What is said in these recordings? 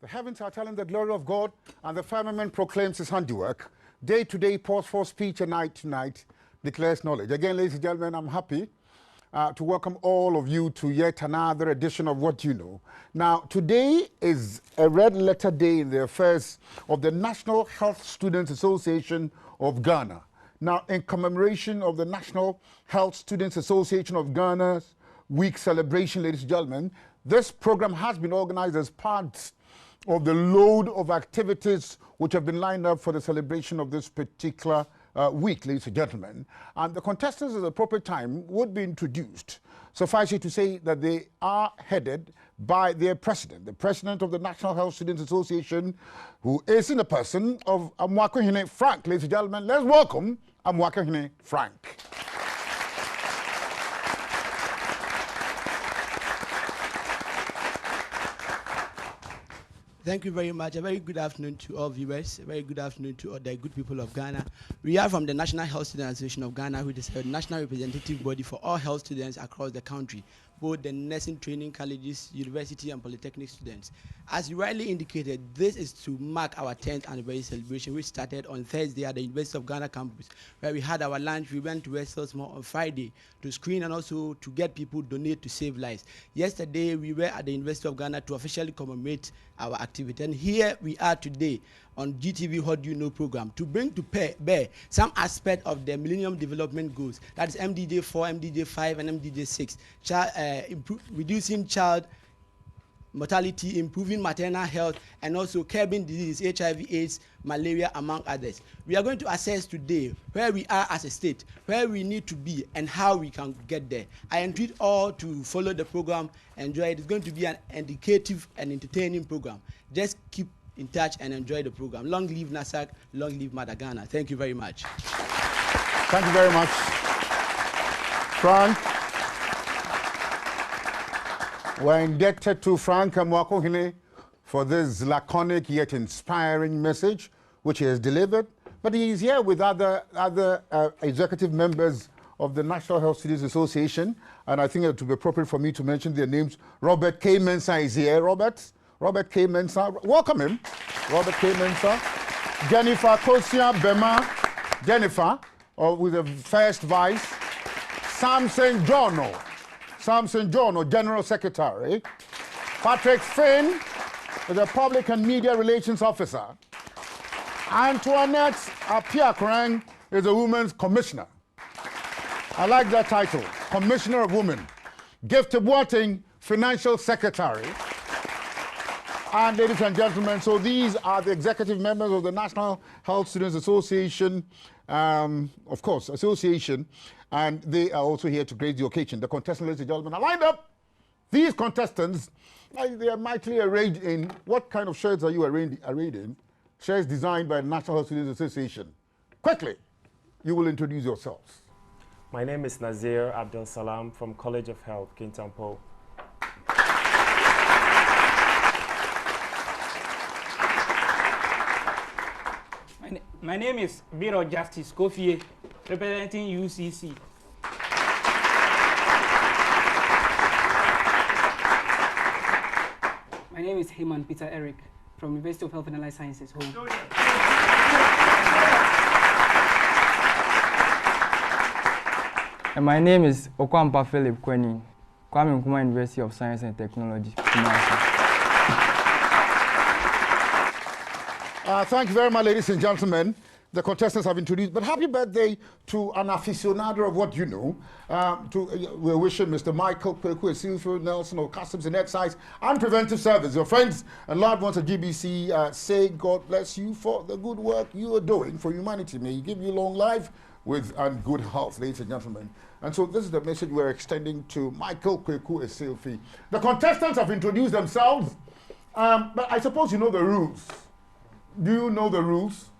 The heavens are telling the glory of God, and the firmament proclaims his handiwork. Day to day pours forth speech, and night to night declares knowledge. Again, ladies and gentlemen, I'm happy to welcome all of you to yet another edition of What You Know. Now, today is a red letter day in the affairs of the National Health Students Association of Ghana. Now, in commemoration of the National Health Students Association of Ghana's week celebration, ladies and gentlemen, this program has been organized as part of the load of activities which have been lined up for the celebration of this particular week, ladies and gentlemen. And the contestants at the appropriate time would be introduced. Suffice it to say that they are headed by their president, the president of the National Health Students Association, who is in the person of Amwakohene Frank. Ladies and gentlemen, let's welcome Amwakohene Frank. Thank you very much. A very good afternoon to all viewers. A very good afternoon to all the good people of Ghana. We are from the National Health Students Association of Ghana, which is a national representative body for all health students across the country, both the nursing training colleges, university and polytechnic students. As you rightly indicated, this is to mark our 10th anniversary celebration, which started on Thursday at the University of Ghana campus, where we had our lunch. We went to Westelsmore on Friday to screen and also to get people donate to save lives. Yesterday, we were at the University of Ghana to officially commemorate our activity. And here we are today on GTV What Do You Know program to bring to bear some aspect of the Millennium Development Goals, that is MDJ 4, MDJ 5, and MDJ 6, reducing child mortality, improving maternal health, and also curbing diseases, HIV, AIDS, malaria, among others. We are going to assess today where we are as a state, where we need to be, and how we can get there. I entreat all to follow the program, enjoy it. It's going to be an educative and entertaining program. Just keep in touch and enjoy the program. Long live NASAC, long live Mother Ghana. Thank you very much. Thank you very much, Frank. We're indebted to Frank Amwakohene for this laconic yet inspiring message which he has delivered. But he is here with other executive members of the National Health Students Association, and I think it would be appropriate for me to mention their names. Robert K. Mensah is here. Robert K. Mensah, welcome him. Robert K. Mensah. Jennifer Kosia Bema, Jennifer, with the first vice. Samson Jono, General Secretary. Patrick Finn, the Public and Media Relations Officer. Antoinette Apiakrang is a Women's Commissioner. I like that title, Commissioner of Women. Gift Boateng, Financial Secretary. And ladies and gentlemen, so these are the executive members of the National Health Students Association, of course, association, and they are also here to grace the occasion. The contestants, ladies and gentlemen, are lined up. These contestants, they are mightily arrayed in, what kind of shirts are you arrayed in? Shirts designed by the National Health Students Association. Quickly, you will introduce yourselves. My name is Nazir Abdel Salam from College of Health, Kintampo. My name is Biro Justice Kofi, representing UCC. My name is Heyman Peter Eric from University of Health and Allied Sciences, Home. And my name is Okwampa Philip Kweni, Kwame Nkrumah University of Science and Technology. Thank you very much, ladies and gentlemen. The contestants have introduced, but happy birthday to an aficionado of What You Know. We're wishing Mr. Michael Kweku Nelson of Customs and Excise and Preventive Service. Your friends and loved ones at GBC say God bless you for the good work you are doing for humanity. May He give you long life and good health, ladies and gentlemen. And so this is the message we're extending to Michael Kweku Esilfi. The contestants have introduced themselves, but I suppose you know the rules. Do you know the rules?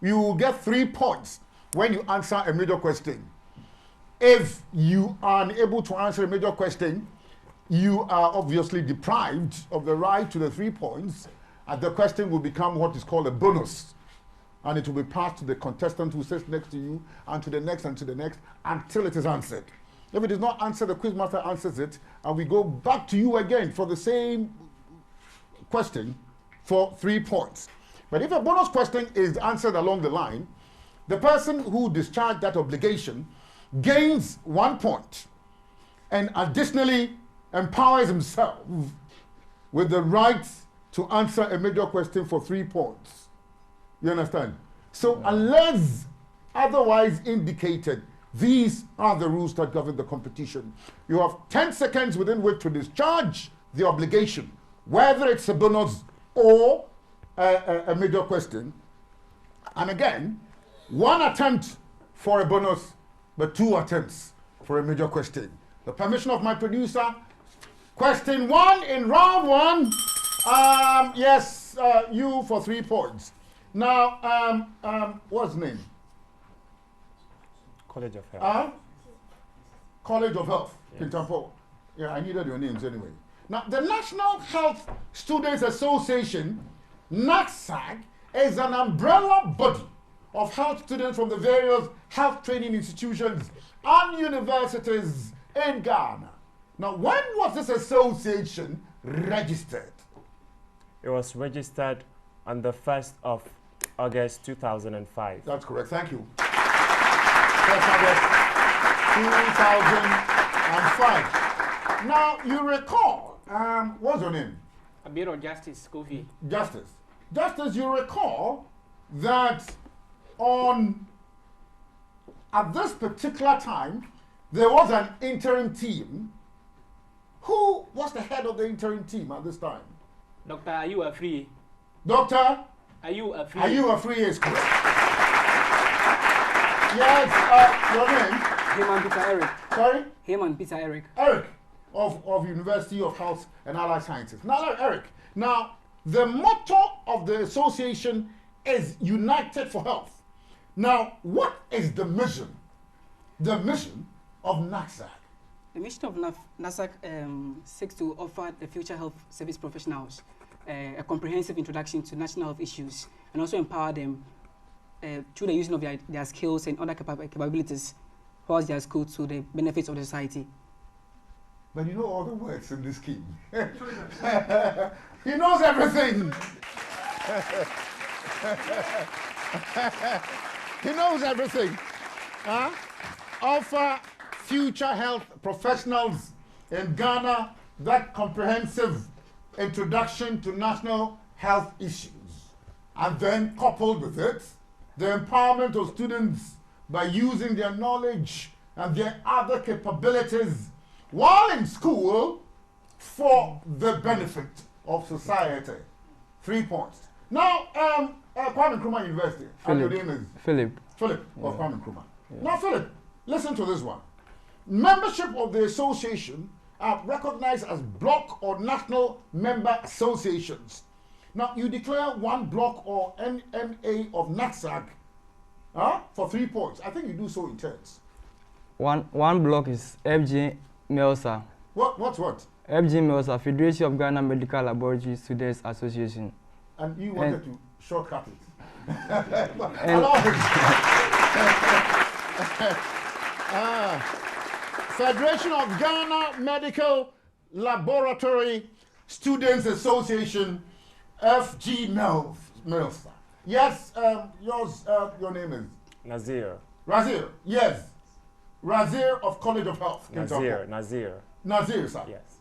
You will get 3 points when you answer a major question. If you are unable to answer a major question, you are obviously deprived of the right to the 3 points, and the question will become what is called a bonus. And it will be passed to the contestant who sits next to you, and to the next, and to the next, until it is answered. If it is not answered, the quizmaster answers it, and we go back to you again for the same question for 3 points. But if a bonus question is answered along the line, the person who discharged that obligation gains 1 point and additionally empowers himself with the right to answer a major question for 3 points. You understand? So unless otherwise indicated, these are the rules that govern the competition. You have 10 seconds within which to discharge the obligation, whether it's a bonus or a major question. And again, 1 attempt for a bonus, but 2 attempts for a major question. The permission of my producer. Question 1 in round 1. Yes, you for 3 points. Now, what's the name? College of Health. College of Health, Yes. Kintampo. Yeah, I needed your names anyway. Now, the National Health Students Association, NACSAG, is an umbrella body of health students from the various health training institutions and universities in Ghana. Now, when was this association registered? It was registered on the 1st of August 2005. That's correct. Thank you. 1st August 2005. Now, you recall, what's your name? Abiro Justice Kofi. Justice. Justice, you recall that at this particular time, there was an interim team. Who was the head of the interim team at this time? Doctor, are you a free? Doctor, Are you a free? are you a free is correct? Yes, your name? Heyman Peter Eric. Sorry? Heyman Peter Eric. Eric of University of Health and Allied Sciences. Now, Eric, now the motto of the association is United for Health. Now, what is the mission? The mission of NACSAC? The mission of NASAC seeks to offer the future health service professionals a comprehensive introduction to national health issues and also empower them through the use of their skills and other capabilities whilst they are schooled to the benefits of the society. But you know all the words in this scheme. He knows everything. He knows everything. Offer future health professionals in Ghana that comprehensive introduction to national health issues. And then coupled with it, the empowerment of students by using their knowledge and their other capabilities while in school for the benefit of society. 3 points. Now, Kwame Nkrumah University. And your name is? Philip. Philip of Kwame Nkrumah. Now, Philip, listen to this one. Membership of the association are recognized as block or national member associations. Now, you declare one block or NMA of NACSAC for 3 points. I think you do so in turns. One block is FG MELSA. What's what? FG MELSA, Federation of Ghana Medical Laboratory Students Association. And you wanted to shortcut it. Federation of Ghana Medical Laboratory Students Association, FG MELSA. Yes, your name is? Nazir. Razir, yes. Razir of College of Health. Nazir. Nazir, sir. Yes.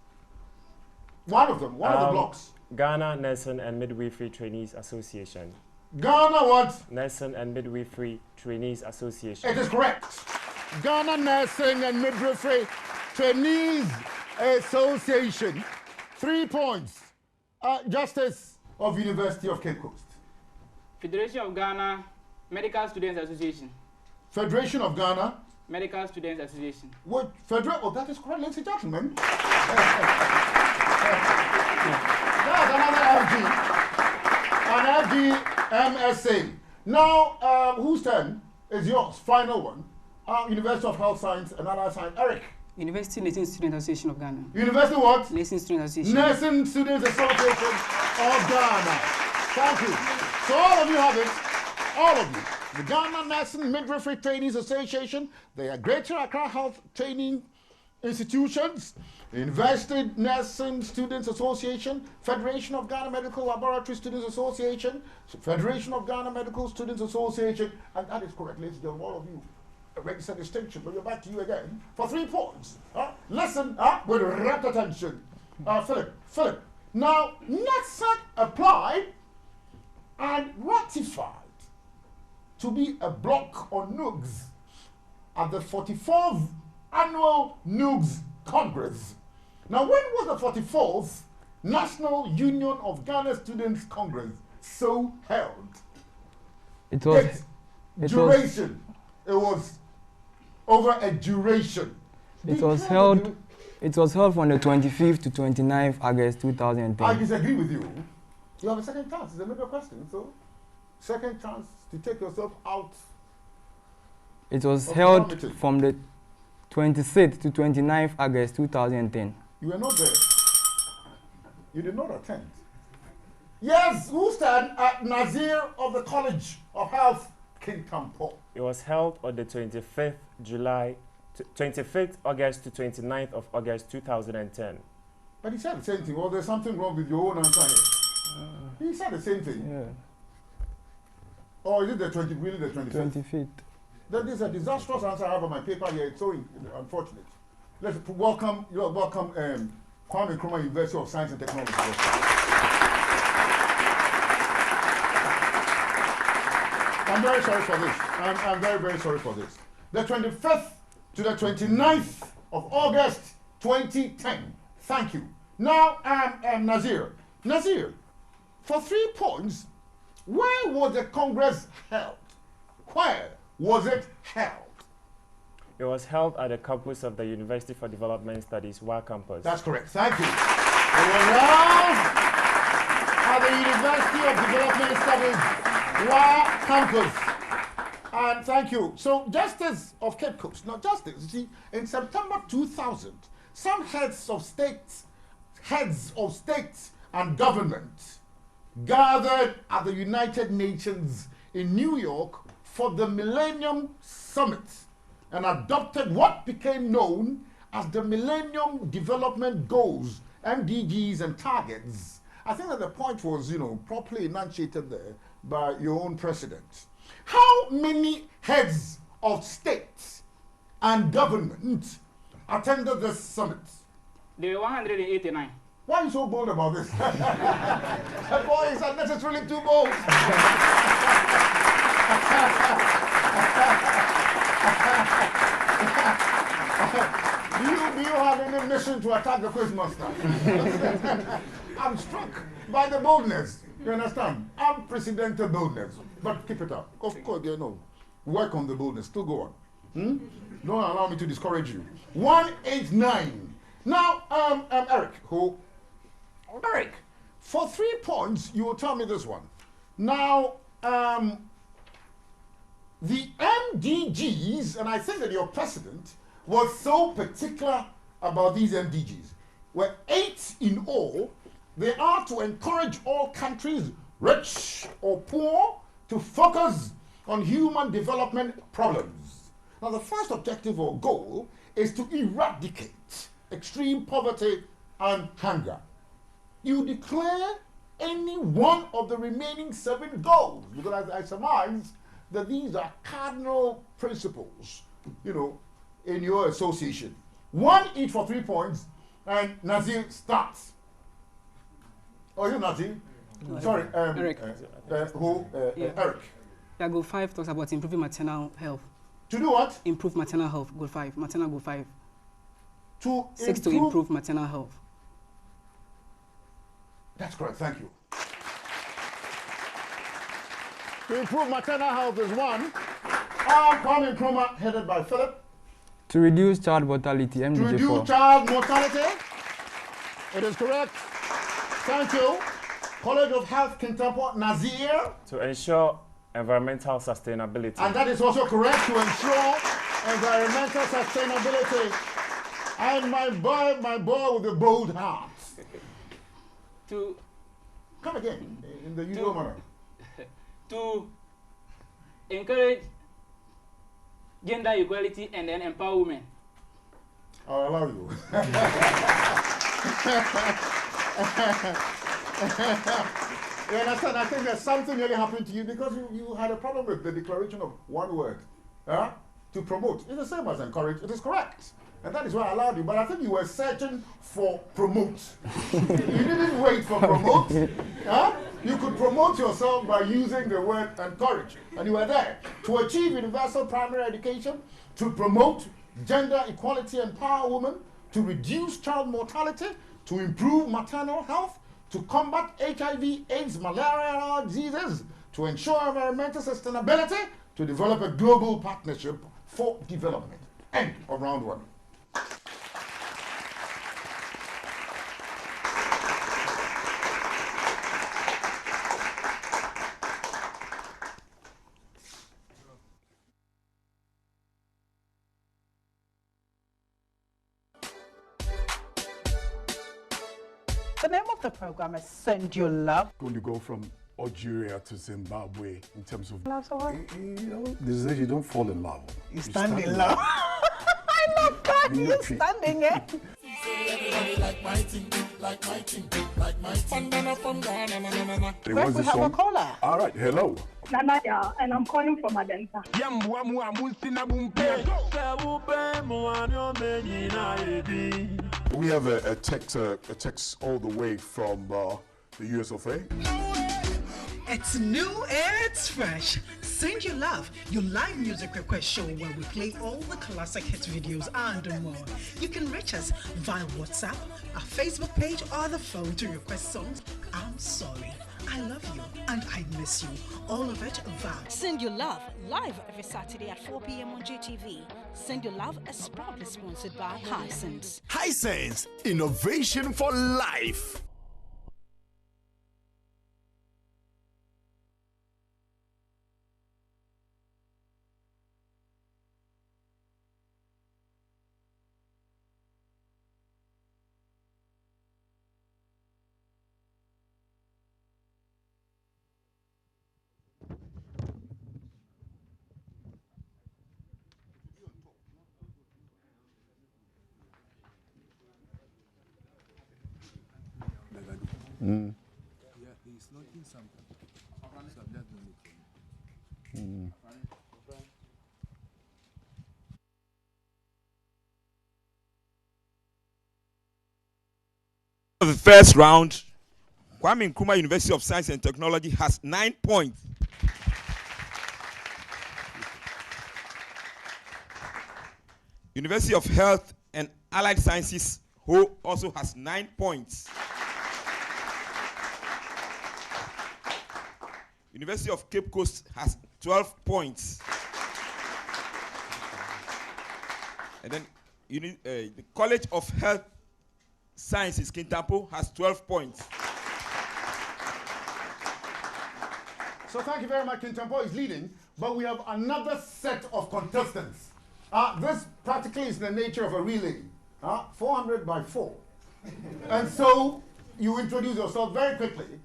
One of them, one of the blocks. Ghana Nursing and Midwifery Trainees Association. Ghana what? Nursing and Midwifery Trainees Association. It is correct. Ghana Nursing and Midwifery Trainees Association. 3 points. Justice of University of Cape Coast. Federation of Ghana Medical Students Association. Federation of Ghana. Medical Students Association. What? Oh, that is correct, ladies and gentlemen. That's another FG. An FG MSA. Now, whose turn is yours? Final one. University of Health Science and Allied Science. Eric. University Nursing Student Association of Ghana. University what? Nursing Student Association. Nursing Students Association of Ghana. Thank you. So all of you have it. All of you. The Ghana Nursing Midwifery Trainees Association. They are Greater Accra Health Training Institutions. Invested Nursing Students Association, Federation of Ghana Medical Laboratory Students Association, Federation of Ghana Medical Students Association, and that is correct, ladies and gentlemen, all of you registered distinction, but we're back to you again for 3 points. Listen with rapt attention. Philip. Now, NETSAC applied and ratified to be a block on NUGS at the 44th Annual NUGS Congress. Now, when was the 44th National Union of Ghana Students Congress so held? It was duration. It was over a duration. It was held from the 25th to 29th August 2010. I disagree with you. You have a second chance. It's a middle question. So, second chance to take yourself out. It was held from the 26th to 29th August 2010. You were not there. You did not attend. Yes, who stand at Nazir of the College of Health, Kintampo? It was held on the 25th August to 29th of August 2010. But he said the same thing. Well, there's something wrong with your own answer here. He said the same thing. Yeah. Or is it really the 25th? 25th. That is a disastrous answer I have on my paper here. It's so unfortunate. Let's welcome Kwame Nkrumah University of Science and Technology. I'm very sorry for this. I'm very, very sorry for this. The 25th to the 29th of August 2010. Thank you. Now, Nazir. Nazir, for 3 points, where was the Congress held? Where was it held? It was held at the campus of the University for Development Studies, WA campus. That's correct. Thank you. It was held at the University of Development Studies, WA campus. And thank you. So, Justice of Cape Coast, not Justice, you see, in September 2000, some heads of states and government gathered at the United Nations in New York for the Millennium Summit and adopted what became known as the Millennium Development Goals, MDGs and targets. I think that the point was, properly enunciated there by your own president. How many heads of states and government attended this summit? There were 189. Why are you so bold about this? The boy is unnecessarily too bold. Do you have any mission to attack the quiz master? I'm struck by the boldness. You understand? Unprecedented boldness. But keep it up. Of course, work on the boldness. Still go on. Don't allow me to discourage you. 189. Now, Eric, for 3 points, you will tell me this one. Now, the MDGs, and I think that your president was so particular about these MDGs, were 8 in all. They are to encourage all countries, rich or poor, to focus on human development problems. Now, the first objective or goal is to eradicate extreme poverty and hunger. You declare any one of the remaining 7 goals, because I surmise that these are cardinal principles, in your association. 1 each for 3 points, and Nazir starts. Oh, you Nazir? Sorry, Eric. Eric. Yeah, goal 5 talks about improving maternal health. To do what? Improve maternal health. Goal 5. Maternal goal 5. To 6 to improve maternal health. That's correct. Thank you. To improve maternal health is 1. Kwame Nkrumah, headed by Philip. To reduce child mortality, MDG4. To reduce child mortality. It is correct. Thank you. College of Health, Kintampo, Nazir. To ensure environmental sustainability. And that is also correct, to ensure environmental sustainability. And my boy with the bold heart. To come again in the usual manner. To encourage gender equality and then empower women. I'll allow you. You understand? I think there's something really happened to you because you had a problem with the declaration of one word. To promote. It's the same as encourage. It is correct. And that is why I allowed you. But I think you were searching for promote. You didn't wait for promote. You could promote yourself by using the word encourage. And you were there. To achieve universal primary education, to promote gender equality and empower women, to reduce child mortality, to improve maternal health, to combat HIV, AIDS, malaria, and all diseases, to ensure environmental sustainability, to develop a global partnership for development. End of round one. The name of the program is Send Your Love. When you go from Algeria to Zimbabwe in terms of Love, so what? This is you don't fall in love. You stand in love. I love that. You standing it. Where's we have a caller. All right, hello. Nanaya, and I'm calling from Adenta. We have a text all the way from the US of A. It's new, it's fresh. Send Your Love, your live music request show where we play all the classic hit videos and more. You can reach us via WhatsApp, our Facebook page, or the phone to request songs. I'm sorry, I love you, and I miss you. All of it via Send Your Love, live every Saturday at 4 p.m. on GTV. Send Your Love is proudly sponsored by Hisense. Hisense, innovation for life. Mm. Yeah, he's looking something. The first round, Kwame Nkrumah University of Science and Technology has 9 points. University of Health and Allied Sciences Ho also has 9 points. University of Cape Coast has 12 points. And then the College of Health Sciences, Kintampo, has 12 points. So thank you very much. Kintampo is leading, but we have another set of contestants. This practically is the nature of a relay. 400 by 4. And so you introduce yourself very quickly.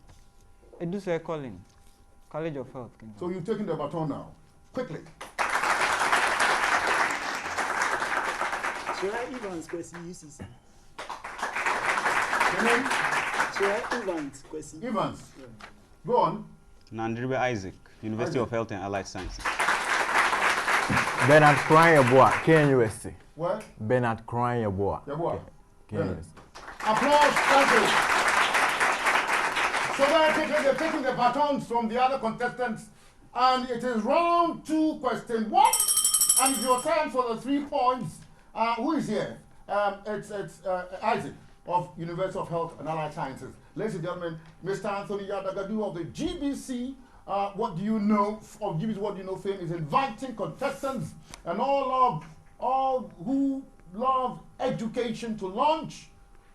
Eduse Colin, College of Health. So you've taken the baton now. Quickly. Shorai Evans, Kwesi UCC. Your name? Shorai Evans, Kwesi. Evans. Yeah. Go on. Nandribe Isaac, University of Health and Allied Sciences. Bernard Croin-Yeboah, KNUST. What? Bernard Croin-Yeboah. Yeboah. KNUST. Applause, thank you. So very quickly, they're taking the batons from the other contestants, and it is round 2, question 1, and it's your time for the 3 points. Who is here? It's Isaac of University of Health and Allied Sciences. Ladies and gentlemen, Mr. Anthony Yadagadu of the GBC. What do you know of GBC? What do you know? Fame is inviting contestants and all who love education to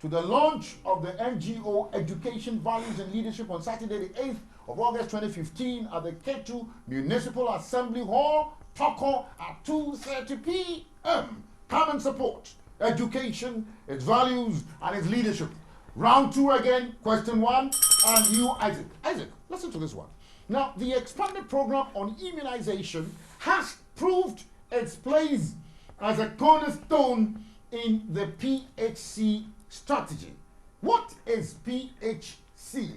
the launch of the NGO Education Values and Leadership on Saturday, the 8th of August 2015 at the K2 Municipal Assembly Hall, Toko, at 2:30 p.m. Come and support education, its values, and its leadership. Round 2 again, question 1, and you, Isaac. Isaac, listen to this one. Now, the expanded program on immunization has proved its place as a cornerstone in the PHC strategy. What is PHC?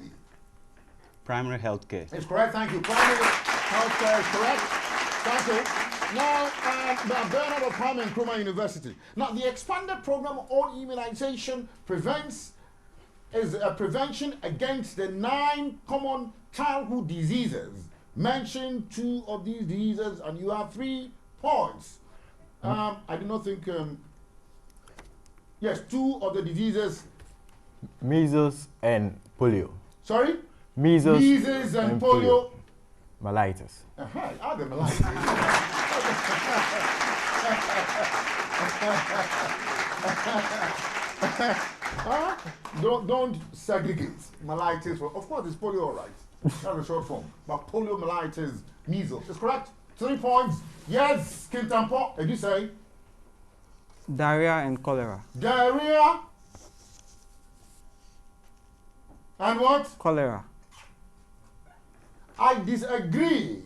Primary health care. It's correct, thank you. Primary health care is correct. Thank you. Now, Bernard of Kwame Nkrumah University. Now, the expanded program on immunization is a prevention against the 9 common childhood diseases. Mention 2 of these diseases, and you have 3 points. I do not think. Yes, 2 of the diseases. Measles and polio. Sorry? Measles and polio. Mellitus. Ah, the mellitus. Don't segregate mellitus. Of course, it's polio, all right. That's a short form. But poliomyelitis, measles. Is correct? 3 points. Yes, Kintampo. Did you say? Diarrhea and cholera. Diarrhea. And what? Cholera. I disagree.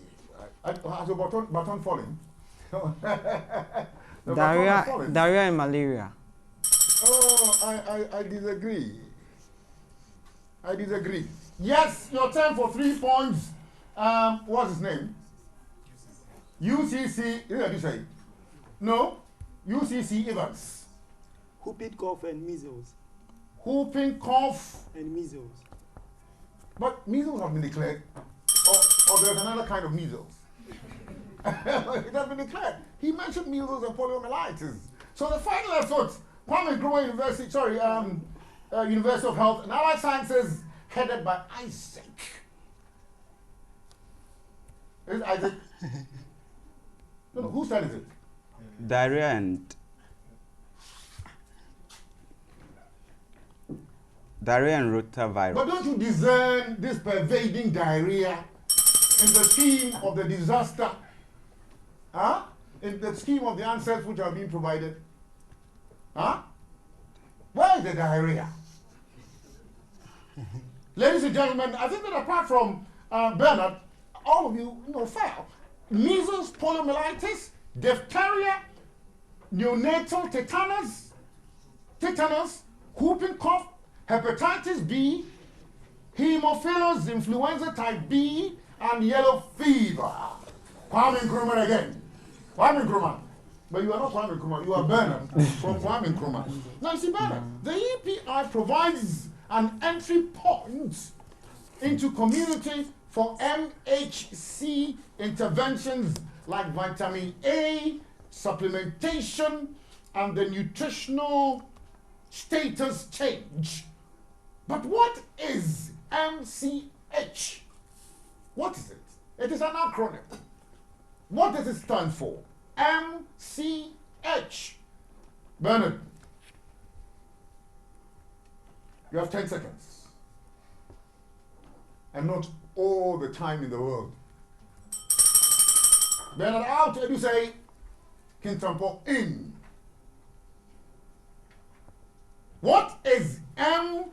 Has your baton falling? Diarrhea and malaria. Oh, I disagree. I disagree. Yes, your turn for 3 points. What's his name? UCC. Did you say? No. UCC Evans. Whooping cough and measles. Whooping cough and measles. But measles have been declared. Or there's another kind of measles. It has been declared. He mentioned measles and poliomyelitis. So the final effort, Kwame Nkrumah University, University of Health and Allied Sciences, headed by Isaac. Is Isaac? No, whose turn is it? Diarrhea and rotavirus. But don't you discern this pervading diarrhea in the scheme of the disaster? Huh? In the scheme of the answers which are being provided? Huh? Where is the diarrhea? Ladies and gentlemen, I think that apart from Bernard, all of you know fail. Measles, poliomyelitis, diphtheria, neonatal tetanus, whooping cough, hepatitis B, Haemophilus influenza type B, and yellow fever. Kwame Nkrumah again. Kwame Nkrumah. But you are not Kwame Nkrumah, you are Bernard from Kwame Nkrumah. Now you see, Bernard, the EPI provides an entry point into community for MHC interventions like vitamin A, supplementation, and the nutritional status change. But what is MCH? What is it? It is an acronym. What does it stand for? MCH. Bernard, you have 10 seconds. And not all the time in the world. Bernard out, and you say, Kintampo in. What is MCH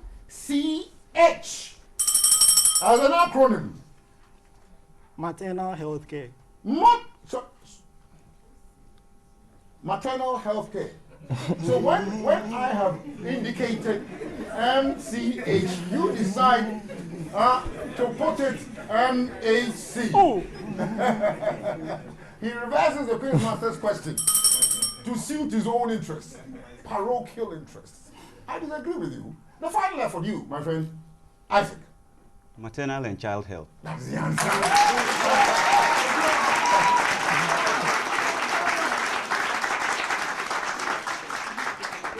as an acronym? Maternal health care. Maternal health care. So when I have indicated MCH, you decide to put it MAC. Oh. He reverses the Quizmaster's question to suit his own interests, parochial interests. I disagree with you. The final effort for you, my friend, Isaac. Maternal and child health. That's the answer.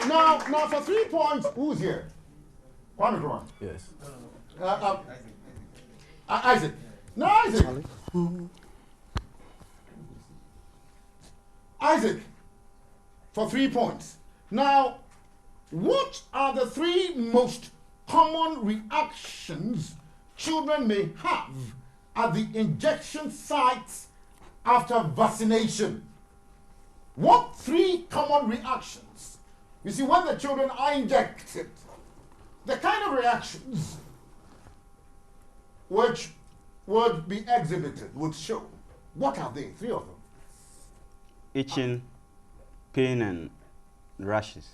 Now for 3 points, who's here? Kwame Nkrumah. Yes. Isaac. No, Isaac. Isaac, for 3 points. Now, what are the 3 most common reactions children may have at the injection sites after vaccination? What 3 common reactions? You see, when the children are injected, the kind of reactions which would be exhibited, would show. What are they? 3 of them. Itching, pain, and rashes.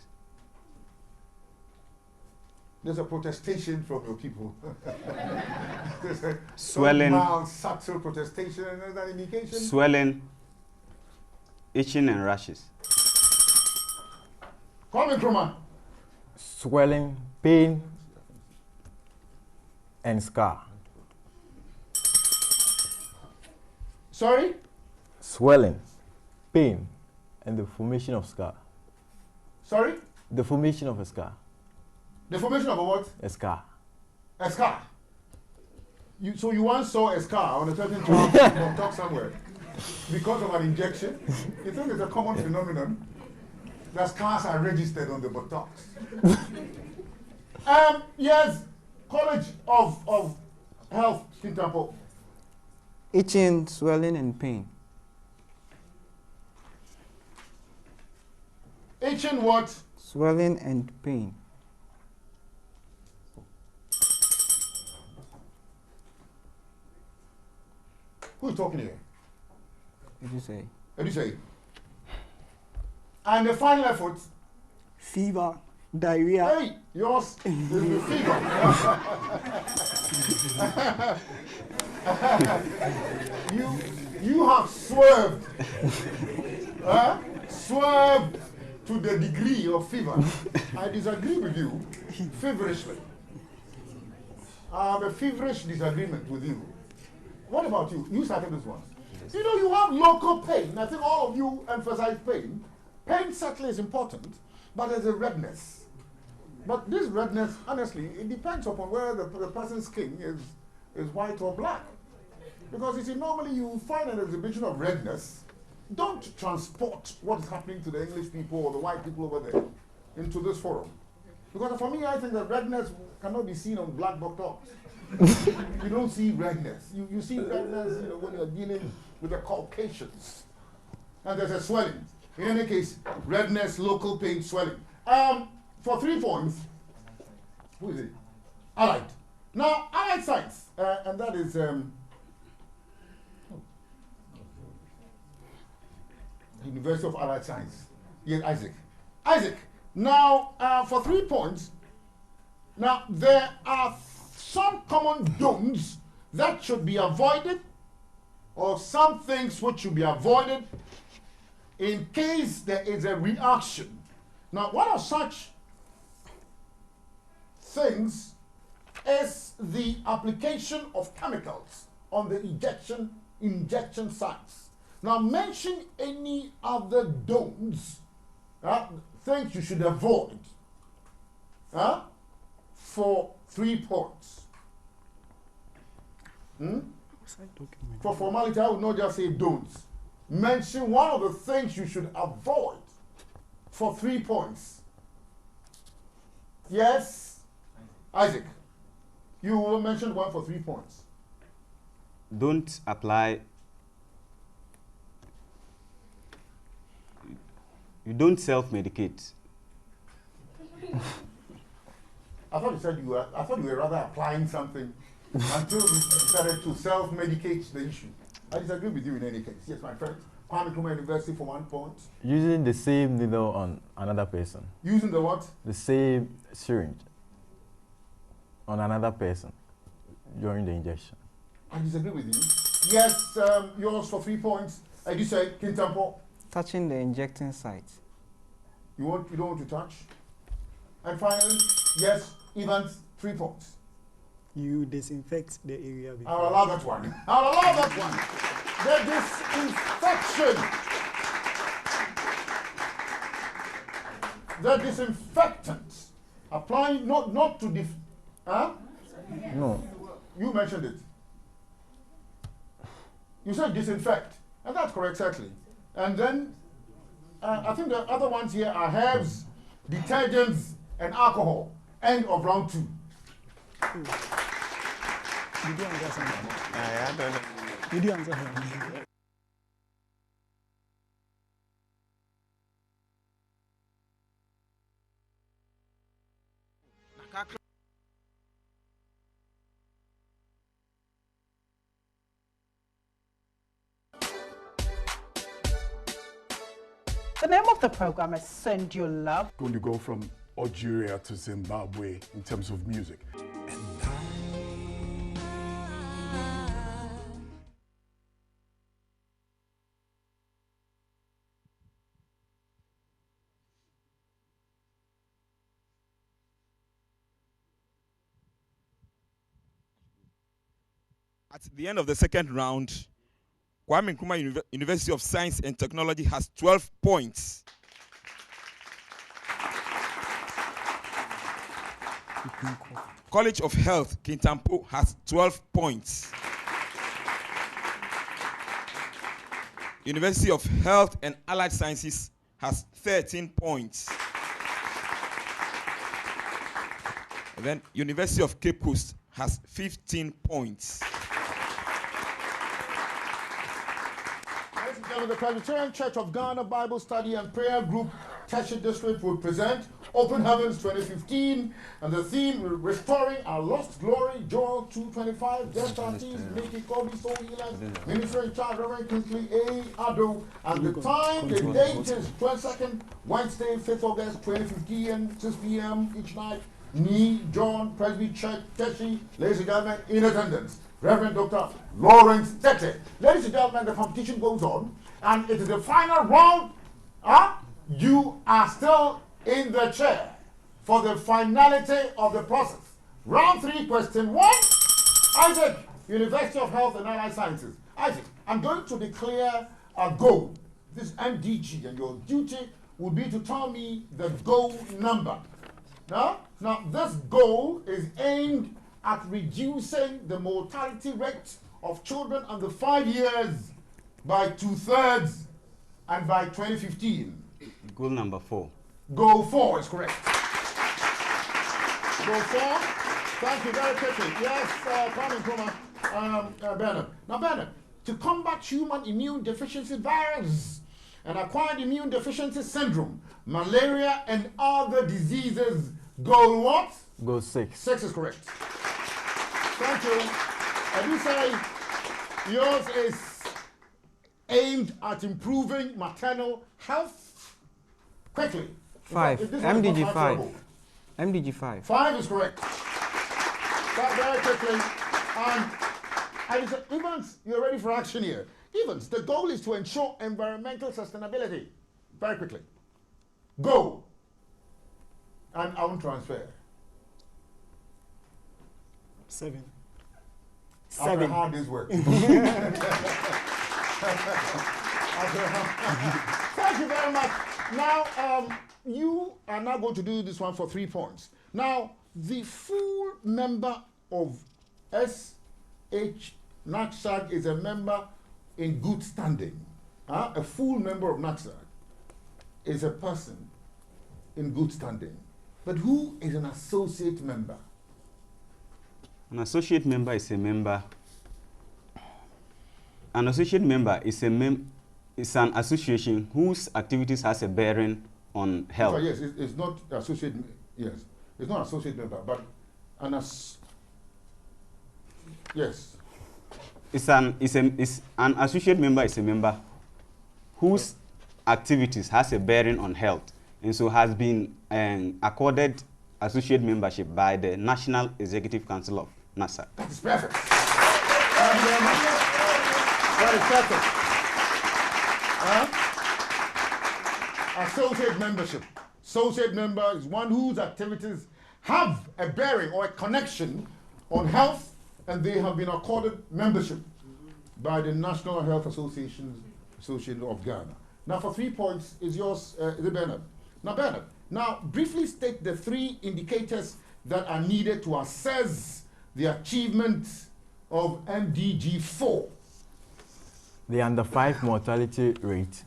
There's a protestation from your people. There's a Swelling. mild, subtle protestation, is that indication? Swelling, itching and rashes. Kwame Nkrumah. Swelling, pain, and scar. Sorry? Swelling, pain, and the formation of scar. Sorry? The formation of a scar. The formation of a what? A scar. A scar. So you once saw a scar on a certain child from talk somewhere because of an injection? You think it's a common phenomenon that scars are registered on the buttocks? Yes, College of Health, Kintampo. Itching, swelling, and pain. Itching what? Swelling and pain. Who is talking here? What did you say? What do you say? And the final effort? Fever, diarrhea. Hey, yours is the fever. you have swerved. Swerved to the degree of fever. I disagree with you feverishly. I have a feverish disagreement with you. What about you? You started this one. You know, you have local pain. I think all of you emphasize pain. Pain certainly is important, but there's a redness. But this redness, honestly, it depends upon whether the person's skin is white or black. Because you see, normally you find an exhibition of redness. Don't transport what is happening to the English people or the white people over there into this forum. Because for me, I think that redness cannot be seen on black buttocks. You don't see redness. You see redness, you know, when you're dealing with the Caucasians. And there's a swelling. In any case, redness, local pain, swelling. For 3 points, who is it? Allied. Now, allied science, and that is University of Allied Science. Yes, Isaac. Isaac. Now, for 3 points, now there are some common don'ts that should be avoided, or some things which should be avoided in case there is a reaction. Now, one of such things is the application of chemicals on the injection sites. Now, mention any of the don'ts, things you should avoid for 3 points. For formality, I would not just say don'ts. Mention one of the things you should avoid for 3 points. Yes, Isaac, you will mention one for 3 points. Don't apply. You don't self-medicate. I thought you said you were. I thought you were rather applying something until you started to self-medicate the issue. I disagree with you in any case. Yes, my friend. Kwame Nkrumah University for 1 point. Using the same needle on another person. Using the what? The same syringe on another person during the injection. I disagree with you. Yes, yours for 3 points. I do say Kintampo. Touching the injecting site. You don't want to touch? And finally, yes, Evans, 3 points. You disinfect the area before. I'll allow that one. I'll allow that one. The disinfection. The disinfectant. Applying not to No. You mentioned it. You said disinfect. And that's correct, exactly. And then, I think the other ones here are herbs, detergents, and alcohol. End of round 2. Did you answer something? I don't know. Did you answer something? The name of the program is Send Your Love. Going to go from Algeria to Zimbabwe in terms of music. At the end of the second round, Kwame Nkrumah University of Science and Technology has 12 points. College of Health, Kintampo, has 12 points. University of Health and Allied Sciences has 13 points. And then University of Cape Coast has 15 points. Ladies and gentlemen, the Presbyterian Church of Ghana Bible Study and Prayer Group Teshi District will present Open Heavens 2015, and the theme, Restoring Our Lost Glory, Joel 2:25, Death Artists, Mickey Kobe, Soul Healers, Ministry in Charge, Reverend Kingsley A. Ado, and the time, the date is 22nd, Wednesday, 5th August 2015, 6 p.m. each night. Me, John, Presby Church, Teshi, ladies and gentlemen, in attendance, Reverend Dr. Lawrence Tete. Ladies and gentlemen, the competition goes on, and it is the final round. You are still in the chair for the finality of the process. Round 3, question 1. Isaac, University of Health and Allied Sciences. Isaac, I'm going to declare a goal. This MDG, and your duty will be to tell me the goal number. Now, this goal is aimed at reducing the mortality rate of children under 5 years by 2/3 and by 2015. Goal number 4. Goal 4 is correct. Goal 4. Thank you very quickly. Yes, Kwame Nkrumah, Bernard. Now, Bernard, to combat human immune deficiency virus and acquired immune deficiency syndrome, malaria, and other diseases, goal what? Goal 6. 6 is correct. Thank you. And you say yours is aimed at improving maternal health? Quickly. 5. MDG 5. MDG 5. 5 is correct. That very quickly. And you say, Evans, you're ready for action here. Evans, the goal is to ensure environmental sustainability. Very quickly. Go. And I won't transfer. 7. After how this works. Thank you very much. Now, you are now going to do this one for 3 points. Now, the full member of SH NACSAG is a member in good standing. A full member of NACSAG is a person in good standing. But who is an associate member? An associate member is a member. An associate member is is an association whose activities has a bearing on health. So yes, it's not associate. Yes, it's not associate member, but an yes. An associate member is a member whose activities has a bearing on health, and so has been accorded associate membership by the National Executive Council of NASA. That is perfect. Thank you very much. That is perfect. Associate membership. Associate member is one whose activities have a bearing or a connection on health, and they have been accorded membership by the National Health Association of Ghana. Now, for 3 points, is yours, is it Bernard? Now, Bernard, briefly state the 3 indicators that are needed to assess the achievement of MDG 4. The under 5 mortality rate,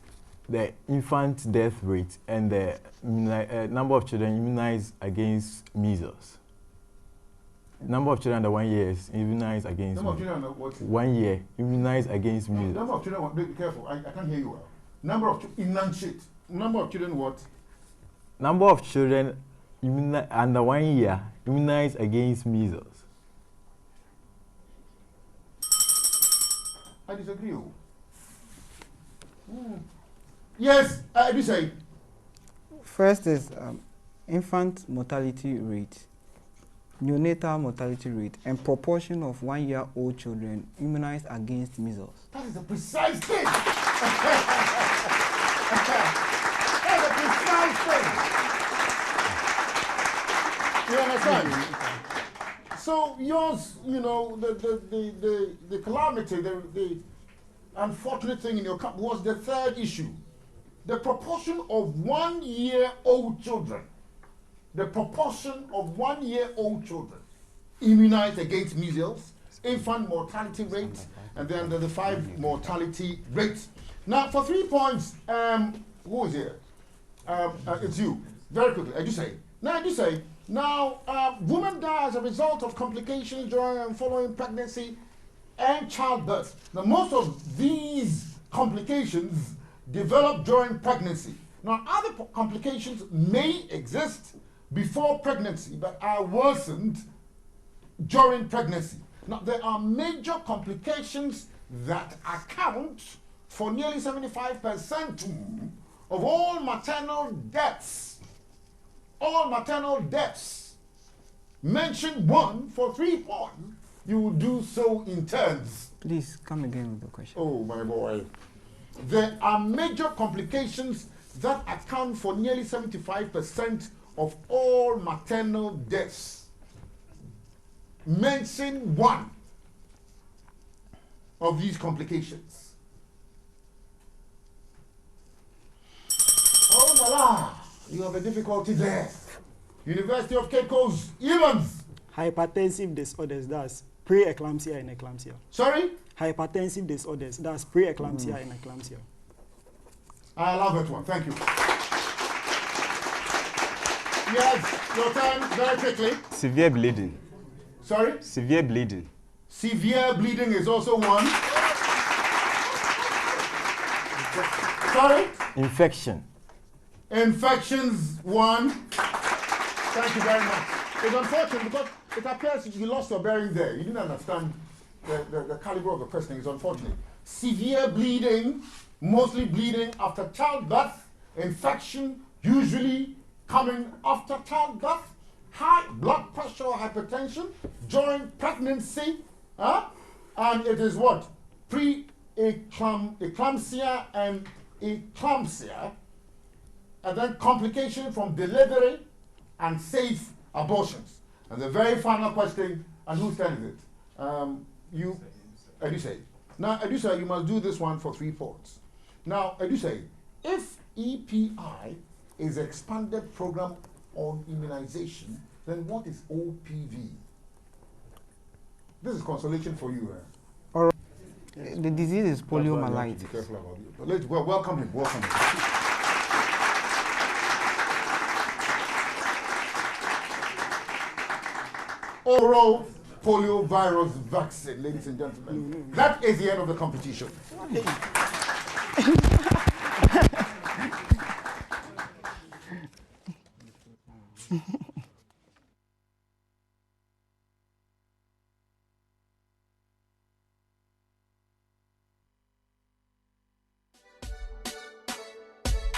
the infant death rate, and the number of children immunized against measles. Number of children under 1 year is immunized against Number of children under what? 1 year immunized against measles. Number of children, be careful, I can't hear you well. Number of enunciate. Number of children what? Number of children under 1 year immunized against measles. I disagree. Yes, you say. First is infant mortality rate, neonatal mortality rate, and proportion of 1-year-old children immunized against measles. That is a precise thing. That's a precise thing. You understand? So yours, you know, the calamity, the unfortunate thing in your camp was the third issue. The proportion of 1-year-old children, the proportion of 1-year-old children immunized against measles, infant mortality rate, and then the 5 mortality rates. Now, for 3 points, who is here? It's you. Very quickly, I do say. Now, women die as a result of complications during and following pregnancy and childbirth. Now, most of these complications develop during pregnancy. Now, other complications may exist before pregnancy, but are worsened during pregnancy. Now, there are major complications that account for nearly 75% of all maternal deaths. All maternal deaths. Mention one for 3 points. You will do so in turns. Please come again with the question. Oh, my boy. There are major complications that account for nearly 75% of all maternal deaths. Mention one of these complications. Oh, la la. You have a difficulty there. University of Cape Coast, Evans. Hypertensive disorders, that's pre-eclampsia and eclampsia. Sorry? Hypertensive disorders, that's pre-eclampsia and eclampsia. I love that one. Thank you. Yes, your turn, very quickly. Severe bleeding. Sorry? Severe bleeding. Severe bleeding is also one. Sorry? Infection. Infections, one. Thank you very much. It's unfortunate because it appears you lost your bearing there. You didn't understand the caliber of the question. It's unfortunate. Severe bleeding, mostly bleeding after childbirth. Infection, usually coming after childbirth. High blood pressure or hypertension during pregnancy. And it is what? Pre-eclampsia and eclampsia. And then complication from delivery and safe abortions. And the very final question, and whose turn is it? You, Edusei. Now, Edusei, you must do this one for 3 points. Now, Edusei, if EPI is expanded program on immunization, then what is OPV? This is consolation for you. All right. The disease is poliomyelitis. Be careful about it. But let's welcome him. Welcome him. Oral poliovirus vaccine, ladies and gentlemen. That is the end of the competition.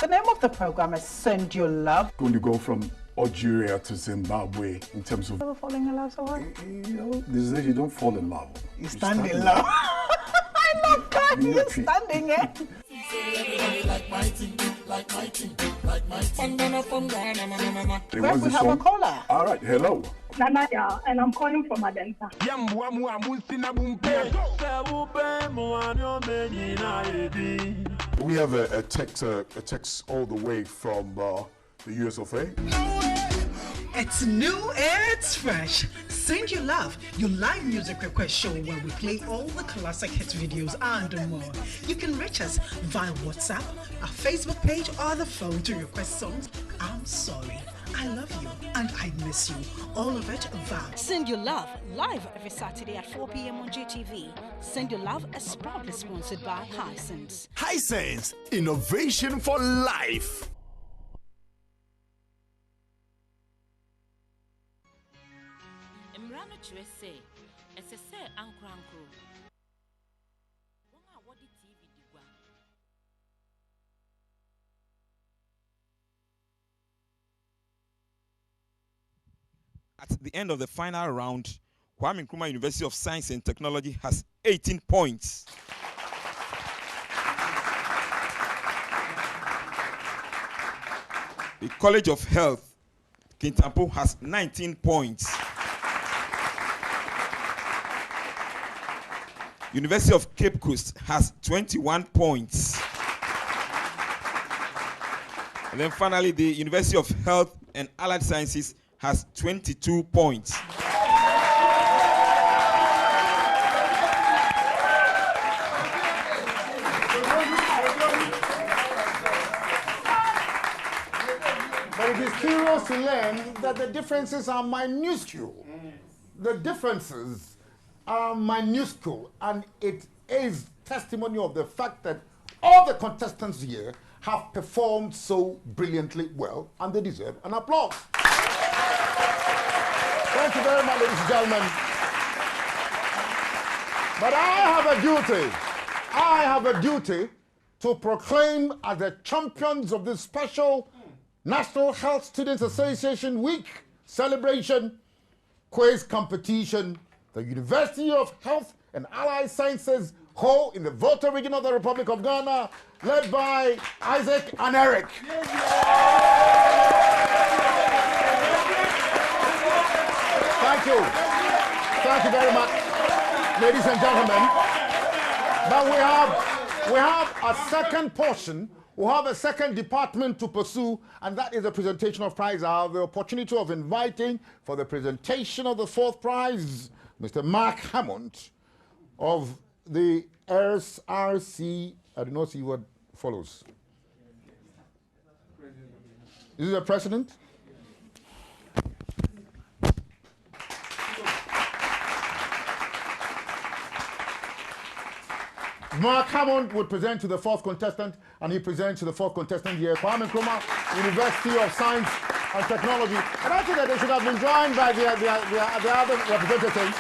The name of the program is Send Your Love. Going to go from Algeria to Zimbabwe in terms of, Ever falling in love so hard? you know, this is you don't fall in love. You stand in love. I love that. You're standing it. Where's we have a caller. All right, hello. Nanaya, and I'm calling from Adenta. We have a text all the way from the US of A. It's new, it's fresh. Send Your Love, your live music request show where we play all the classic hit videos and more. You can reach us via WhatsApp, our Facebook page, or the phone to request songs. I'm sorry, I love you, and I miss you. All of it via Send Your Love, live every Saturday at 4 p.m. on JTV. Send Your Love is proudly sponsored by Hisense. Hisense, innovation for life. USA, SSA Ankranko. One what the TV At the end of the final round, Kwame Nkrumah University of Science and Technology has 18 points. The College of Health, Kintampo, has 19 points. University of Cape Coast has 21 points. And then finally, the University of Health and Allied Sciences has 22 points. But it is curious to learn that the differences are minuscule. The differences are minuscule, and it is testimony of the fact that all the contestants here have performed so brilliantly well, and they deserve an applause. Thank you very much, ladies and gentlemen. But I have a duty to proclaim as the champions of this special National Health Students Association Week celebration quiz competition, the University of Health and Allied Sciences Ho in the Volta region of the Republic of Ghana, led by Isaac and Eric. Thank you. Thank you very much, ladies and gentlemen. But we have a second portion. We have a second department to pursue, and that is the presentation of prize. I have the opportunity of inviting for the presentation of the fourth prize, Mr. Mark Hammond of the SRC. I do not see what follows. Is this the president? Mark Hammond would present to the fourth contestant, and he presents to the fourth contestant here, Kwame Nkrumah, University of Science and Technology. And I think that they should have been joined by the other representatives.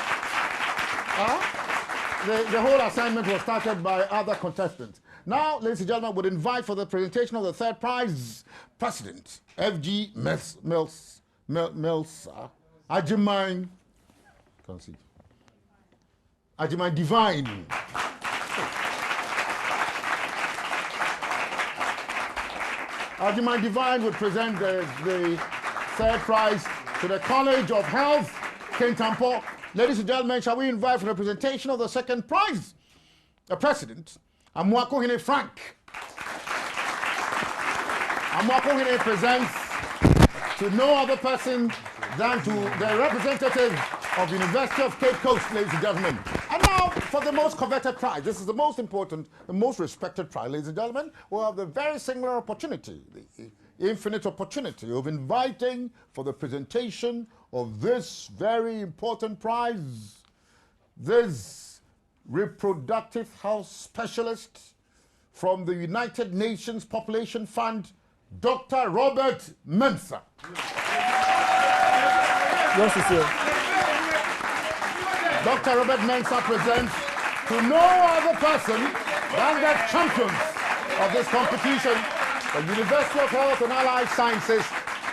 The whole assignment was started by other contestants. Now, ladies and gentlemen, would invite for the presentation of the third prize, President F.G. Melsa Ajimine, can't see, Ajimine Divine. Ajimine Divine would present the third prize to the College of Health, Kintampo. Ladies and gentlemen, shall we invite for the presentation of the second prize, the President, Amwako Hine Frank. Amwako Hine presents to no other person than to the representative of the University of Cape Coast, ladies and gentlemen. And now for the most coveted prize. This is the most important, the most respected prize, ladies and gentlemen. We'll have the very singular opportunity, the infinite opportunity of inviting for the presentation of this very important prize, this reproductive health specialist from the United Nations Population Fund, Dr. Robert Mensah. Yes, sir. Dr. Robert Mensah presents to no other person than the champions of this competition, the University of Health and Allied Sciences.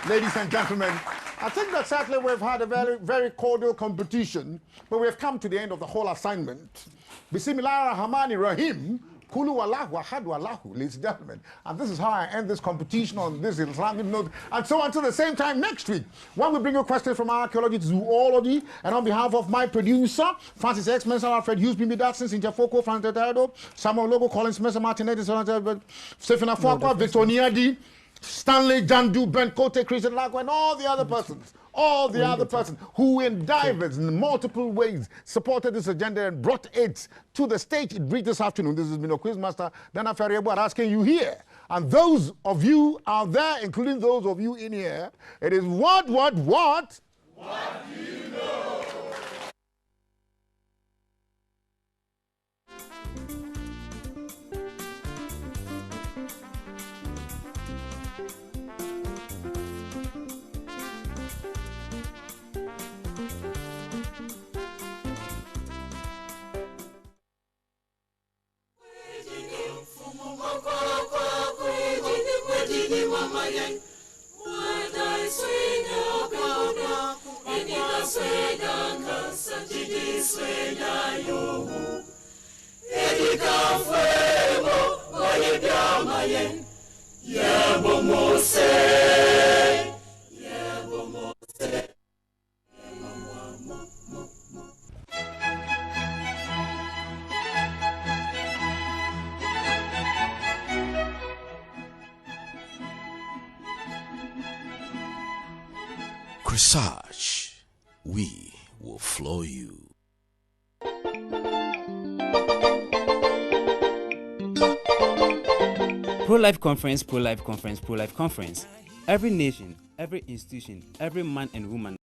Ladies and gentlemen, I think that certainly we've had a very, very cordial competition, but we've come to the end of the whole assignment. Bismillah Rahmani Rahim, Kulu Allahu Ahadu Allahu, ladies and gentlemen. And this is how I end this competition on this Islamic note. And so until the same time next week, when we bring you questions from archaeology to zoology, and on behalf of my producer, Francis X. Mensah, Alfred Hughes, Bimi Datson, Cynthia Foko, Francis Tetedo, Samuel Logo, Collins Mensah, Martinez, Stephen Afwakwa, Victor Niadi, Stanley Jandu, Ben Kote, Christian Lagwa, and all the other persons. All the other persons who in divers, in multiple ways, supported this agenda and brought it to the stage it reached this afternoon. This has been a Quizmaster, Dana Ferriebo, asking you here. And those of you out there, including those of you in here, it is what? What do you know? Mama, research, we will flow you. Pro-Life Conference, Pro-Life Conference, Pro-Life Conference. Every nation, every institution, every man and woman